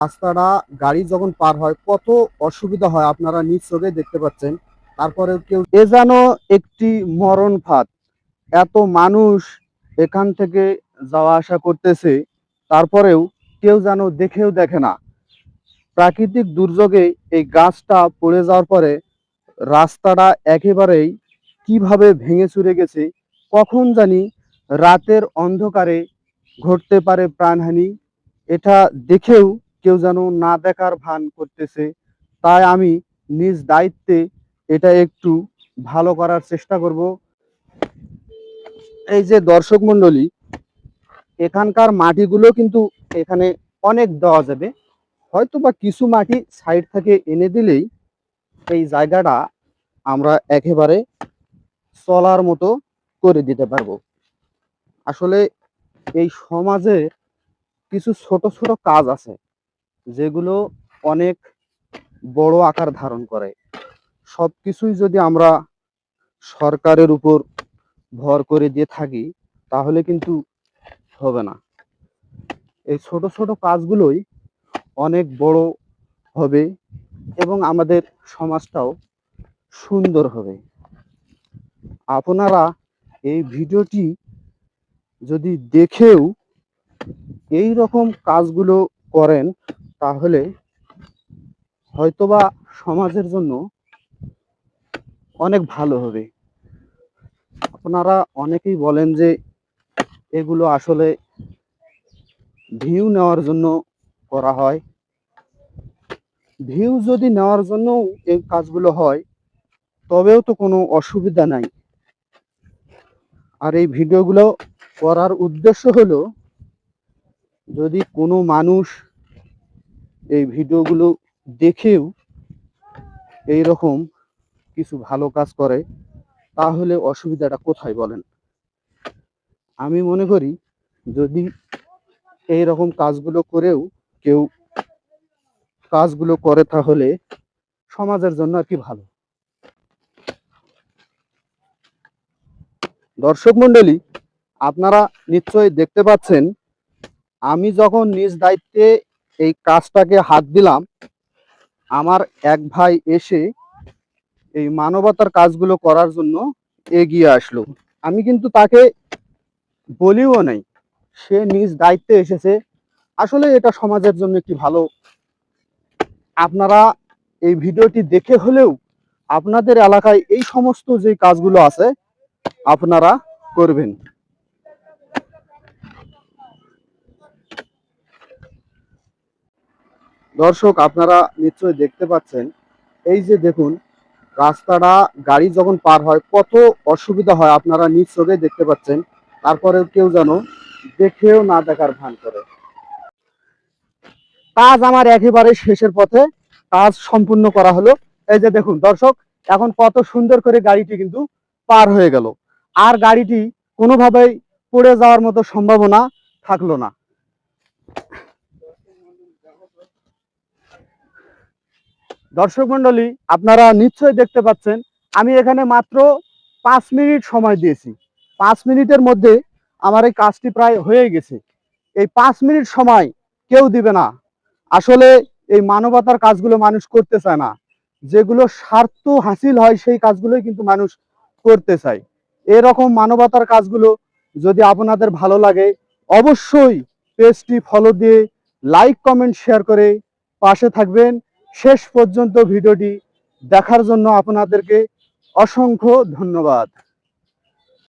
রাস্তাটা গাড়ি যখন পার হয় কত অসুবিধা হয় আপনারা নিজ চোখে দেখতে পাচ্ছেন। তারপরে কেউ এ যেন একটি মরণ ফাঁদ। এত মানুষ এখান থেকে যাওয়া আসা করতেছে, তারপরেও কেউ যেন দেখেও দেখে না। প্রাকৃতিক দুর্যোগে এই গাছটা পড়ে যাওয়ার পরে রাস্তাটা একেবারেই কিভাবে ভেঙে চুরে গেছে, কখন জানি রাতের অন্ধকারে ঘটতে পারে প্রাণহানি। এটা দেখেও কেউ যেন না দেখার ভান করতেছে। তাই আমি নিজ দায়িত্বে এটা একটু ভালো করার চেষ্টা করব। এই যে দর্শক মণ্ডলী, এখানকার মাটিগুলো কিন্তু এখানে অনেক দেওয়া যাবে, হয়তো বা কিছু মাটি সাইড থেকে এনে দিলেই এই জায়গাটা আমরা একেবারে চলার মতো করে দিতে পারবো। আসলে এই সমাজে কিছু ছোট ছোট কাজ আছে যেগুলো অনেক বড় আকার ধারণ করে। সবকিছুই যদি আমরা সরকারের উপর ভর করে দিয়ে থাকি তাহলে কিন্তু হবে না। এই ছোট ছোট কাজগুলোই অনেক বড় হবে এবং আমাদের সমাজটাও সুন্দর হবে। আপনারা এই ভিডিওটি যদি দেখেও এই রকম কাজগুলো করেন তাহলে হয়তোবা সমাজের জন্য অনেক ভালো হবে। আপনারা অনেকেই বলেন যে এগুলো আসলে ভিউ নেওয়ার জন্য করা হয়। ভিউ যদি নেওয়ার জন্য এই কাজগুলো হয় তবেও তো কোনো অসুবিধা নাই। আর এই ভিডিওগুলো করার উদ্দেশ্য হলো, যদি কোনো মানুষ এই ভিডিওগুলো দেখেও এই রকম কিছু ভালো কাজ করে তাহলে অসুবিধাটা কোথায় বলেন? আমি মনে করি যদি এই রকম কাজগুলো করেও কেউ কাজগুলো করে তাহলে সমাজের জন্য আর কি ভালো। দর্শক মণ্ডলী, আপনারা নিশ্চয়ই দেখতে পাচ্ছেন আমি যখন নিজ দায়িত্বে এই কাজটাকে হাত দিলাম, আমার এক ভাই এসে এই মানবতার কাজগুলো করার জন্য এগিয়ে আসলো। আমি কিন্তু তাকে বলিও নাই, সে নিজ দায়িত্বে এসেছে। আসলে এটা সমাজের জন্য কি ভালো। আপনারা এই ভিডিওটি দেখে হলেও আপনাদের এলাকায় এই সমস্ত যে কাজগুলো আছে আপনারা করবেন। দর্শক, আপনারা নিশ্চয়ই দেখতে পাচ্ছেন, এই যে দেখুন রাস্তাটা গাড়ি যখন পার হয় কত অসুবিধা হয় আপনারা নিজ চোখে দেখতে পাচ্ছেন। তারপরেও কেউ যেন দেখেও না দেখার ভান করে। কাজ আমার একেবারে শেষের পথে, কাজ সম্পূর্ণ করা হলো। এই যে দেখুন দর্শক, এখন কত সুন্দর করে গাড়িটি কিন্তু পার হয়ে গেল, আর গাড়িটি কোনোভাবেই পড়ে যাওয়ার মতো সম্ভাবনা থাকলো না। দর্শক মন্ডলী, আপনারা নিশ্চয়ই দেখতে পাচ্ছেন আমি এখানে মাত্র 5 মিনিট সময় দিয়েছি। 5 মিনিটের মধ্যে আমার এই কাজটি প্রায় হয়ে গেছে। এই 5 মিনিট সময় কেউ দিবে না। আসলে এই মানবতার কাজগুলো মানুষ করতে চায় না, যেগুলো স্বার্থ হাসিল হয় সেই কাজগুলোই কিন্তু মানুষ করতে চায়। এরকম মানবতার কাজগুলো যদি আপনাদের ভালো লাগে অবশ্যই পেজটি ফলো দিয়ে লাইক কমেন্ট শেয়ার করে পাশে থাকবেন। শেষ পর্যন্ত ভিডিওটি দেখার জন্য আপনাদেরকে অসংখ্য ধন্যবাদ।